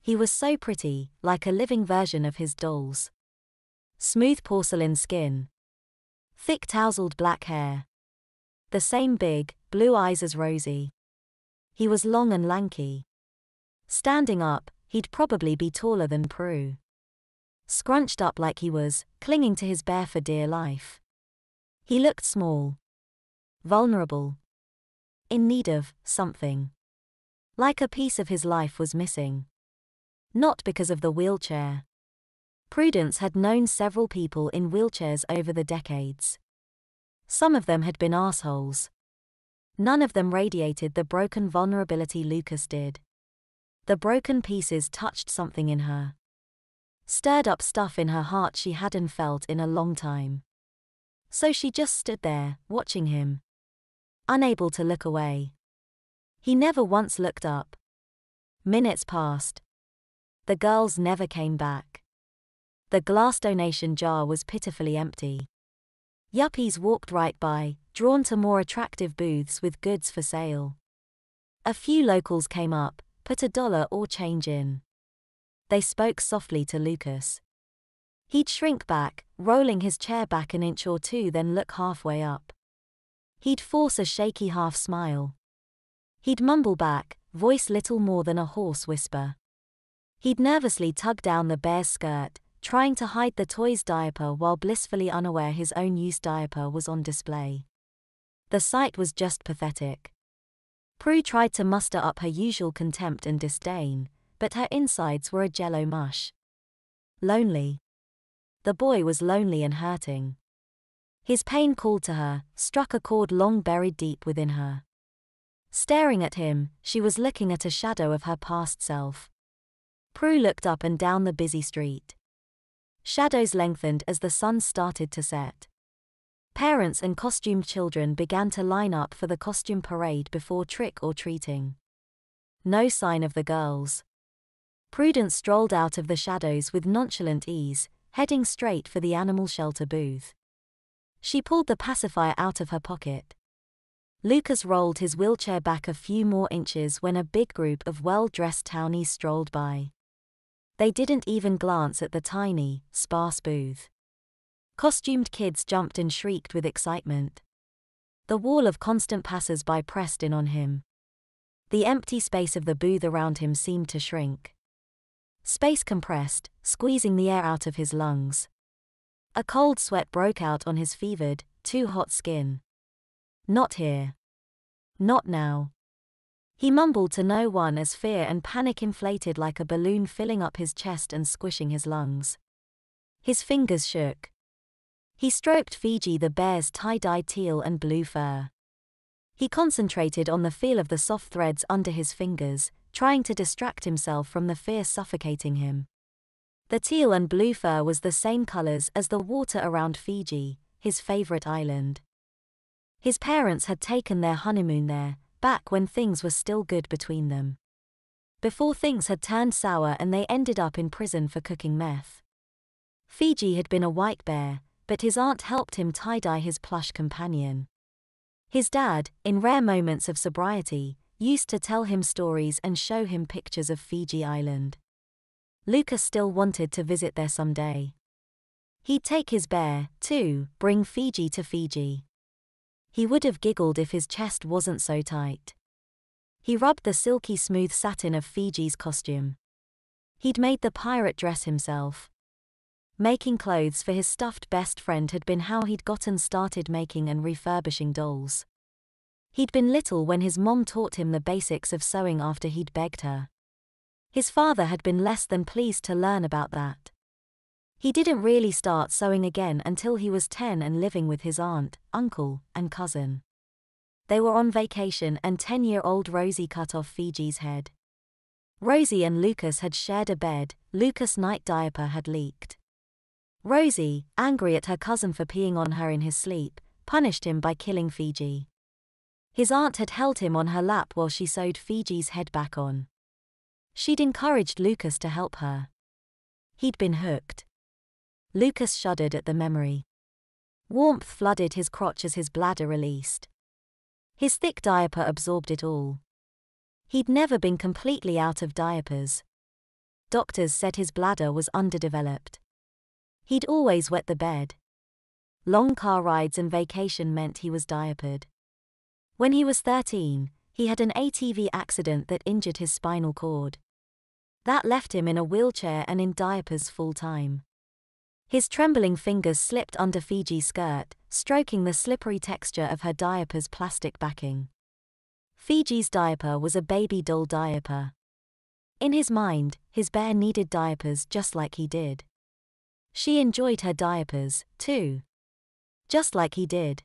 He was so pretty, like a living version of his dolls. Smooth porcelain skin. Thick tousled black hair. The same big, blue eyes as Rosie. He was long and lanky. Standing up, he'd probably be taller than Prue. Scrunched up like he was, clinging to his bear for dear life. He looked small. Vulnerable. In need of something. Like a piece of his life was missing. Not because of the wheelchair. Prudence had known several people in wheelchairs over the decades. Some of them had been assholes. None of them radiated the broken vulnerability Lucas did. The broken pieces touched something in her. Stirred up stuff in her heart she hadn't felt in a long time. So she just stood there, watching him. Unable to look away. He never once looked up. Minutes passed. The girls never came back. The glass donation jar was pitifully empty. Yuppies walked right by, drawn to more attractive booths with goods for sale. A few locals came up, put $1 or change in. They spoke softly to Lucas. He'd shrink back, rolling his chair back an inch or two, then look halfway up. He'd force a shaky half smile. He'd mumble back, voice little more than a hoarse whisper. He'd nervously tug down the bear's skirt, trying to hide the toy's diaper while blissfully unaware his own used diaper was on display. The sight was just pathetic. Prue tried to muster up her usual contempt and disdain, but her insides were a jello mush. Lonely. The boy was lonely and hurting. His pain called to her, struck a chord long buried deep within her. Staring at him, she was looking at a shadow of her past self. Prue looked up and down the busy street. Shadows lengthened as the sun started to set. Parents and costumed children began to line up for the costume parade before trick-or-treating. No sign of the girls. Prudence strolled out of the shadows with nonchalant ease, heading straight for the animal shelter booth. She pulled the pacifier out of her pocket. Lucas rolled his wheelchair back a few more inches when a big group of well-dressed townies strolled by. They didn't even glance at the tiny, sparse booth. Costumed kids jumped and shrieked with excitement. The wall of constant passers-by pressed in on him. The empty space of the booth around him seemed to shrink. Space compressed, squeezing the air out of his lungs. A cold sweat broke out on his fevered, too hot skin. Not here. Not now. He mumbled to no one as fear and panic inflated like a balloon, filling up his chest and squishing his lungs. His fingers shook. He stroked Fiji the bear's tie-dyed teal and blue fur. He concentrated on the feel of the soft threads under his fingers, trying to distract himself from the fear suffocating him. The teal and blue fur was the same colors as the water around Fiji, his favorite island. His parents had taken their honeymoon there, back when things were still good between them. Before things had turned sour and they ended up in prison for cooking meth. Fiji had been a white bear, but his aunt helped him tie-dye his plush companion. His dad, in rare moments of sobriety, used to tell him stories and show him pictures of Fiji Island. Lucas still wanted to visit there someday. He'd take his bear, too, bring Fiji to Fiji. He would have giggled if his chest wasn't so tight. He rubbed the silky smooth satin of Fiji's costume. He'd made the pirate dress himself. Making clothes for his stuffed best friend had been how he'd gotten started making and refurbishing dolls. He'd been little when his mom taught him the basics of sewing after he'd begged her. His father had been less than pleased to learn about that. He didn't really start sewing again until he was 10 and living with his aunt, uncle, and cousin. They were on vacation and 10-year-old Rosie cut off Fiji's head. Rosie and Lucas had shared a bed. Lucas' night diaper had leaked. Rosie, angry at her cousin for peeing on her in his sleep, punished him by killing Fiji. His aunt had held him on her lap while she sewed Fiji's head back on. She'd encouraged Lucas to help her. He'd been hooked. Lucas shuddered at the memory. Warmth flooded his crotch as his bladder released. His thick diaper absorbed it all. He'd never been completely out of diapers. Doctors said his bladder was underdeveloped. He'd always wet the bed. Long car rides and vacation meant he was diapered. When he was 13, he had an ATV accident that injured his spinal cord. That left him in a wheelchair and in diapers full time. His trembling fingers slipped under Fiji's skirt, stroking the slippery texture of her diaper's plastic backing. Fiji's diaper was a baby doll diaper. In his mind, his bear needed diapers just like he did. She enjoyed her diapers, too. Just like he did.